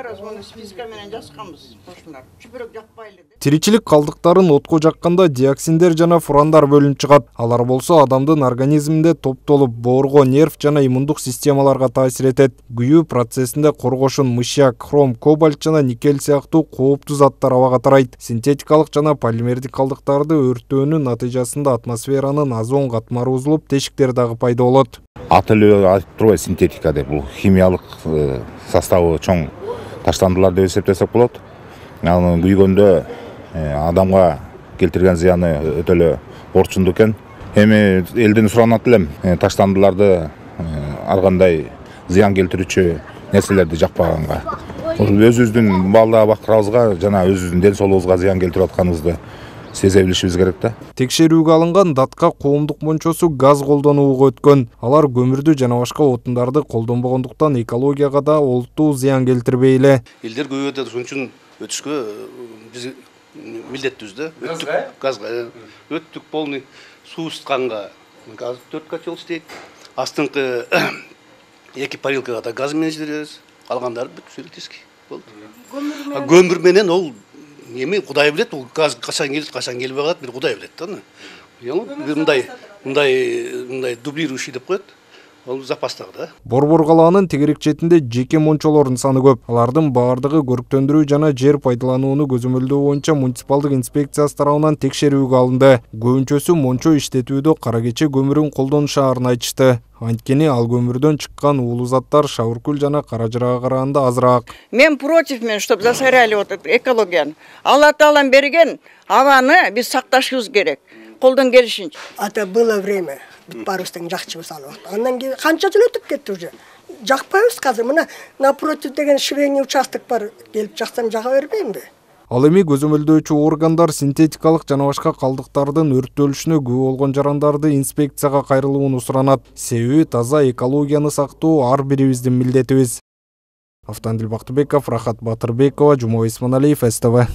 раз оны списка менен жазганбыз ошолар. Чүпүрөк жакпайлы деп. Тиричилик калдыктарын отко жакканда диоксиндер жана фурандар бөлүнүп чыгат. Алар болсо адамдын организминде топтолуп, боорго, нерв жана иммундук системаларга таасир этет. Күйүү процессинде коргошун, мышьяк, хром, кобальт жана никель сыяктуу кооптуу заттар абага тарайт. Синтетикалык жана полимердик калдыктарды өрттөөнүн натыйжасында атмосферанын озон катмары бузулуп, тешиктер дагы пайда болот. Ат эле айтып турбайбы синтетика деп, бул химиялык составы чоң таштандылар деп эсептесек болот. Аны күйгөндө адамга келтирген зыяны өтө эле орчундуу экен. Эми элден суранат элем, таштандыларды ар кандай зыян келтирүүчү нерселерди жакпаганга. Өзүбүздүн балда бакырабызга жана өзүбүздүн ден соолугубузга зыян келтирип атканыбызды сезе билишибиз керек да. Текшерүүгө алынган датка коомдук мончосу газ колдонууга өткөн. Алар көмүрдү жана башка отундарды колдонбогондуктан экологияга да олуттуу зыян келтирбей эле. Элдер көбөйөт, ошон үчүн өтүшкө биз милдеттүүбүз да. Газга өттүк полный суу ысытканга газ 4 котел иштейт. Астыңкы 2 парилкага да газ менен жиберебиз. Калгандары бүт электрический болду. Көмүр менен ол эми Кудай билет, бул газ качан келет, качан келбей калат, бир Кудай билет да. Мындай дублирующий деп коет. Ол запастагы да. Борбор калаанын тегерек четинде жеке мончолордун саны көп. Алардын баардыгы көрктөндүрүү жана жер пайдаланууну көзөмөлдөө боюнча муниципалдык инспекциясы тарабынан текшерүүгө алынды. Көбүнчөсү мончо иштетүүдө кара кече көмүрүн колдонушаарын айтышты. Анткени ал көмүрдөн чыккан уулуу заттар шавыркүл жана кара жырага караганда азыраак. Мен против чтобы засоряли вот экологияны. Алла Таалам берген абаны биз сакташыбыз керек. Колдон келишинче. Это было время. Барыстың жақчы салып атты. Андан кейін қанша жыл өтіп кетті уже. Жақпайбыз қазір. Мына напротив деген швейный участок бар. Келіп жақсам жаға бербейм бе? Ал эми көзөмөлдөөчү органдар синтетикалык жана башка калдыктардын өрттөлүшүнө күбө болгон жарандарды инспекцияга кайрылууну суранат. Себеби таза экологияны сактоо ар бирибиздин милдетибиз. Автандил Бактыбеков, Рахат Батырбекова, Жумабек Исманалиев, СТВ.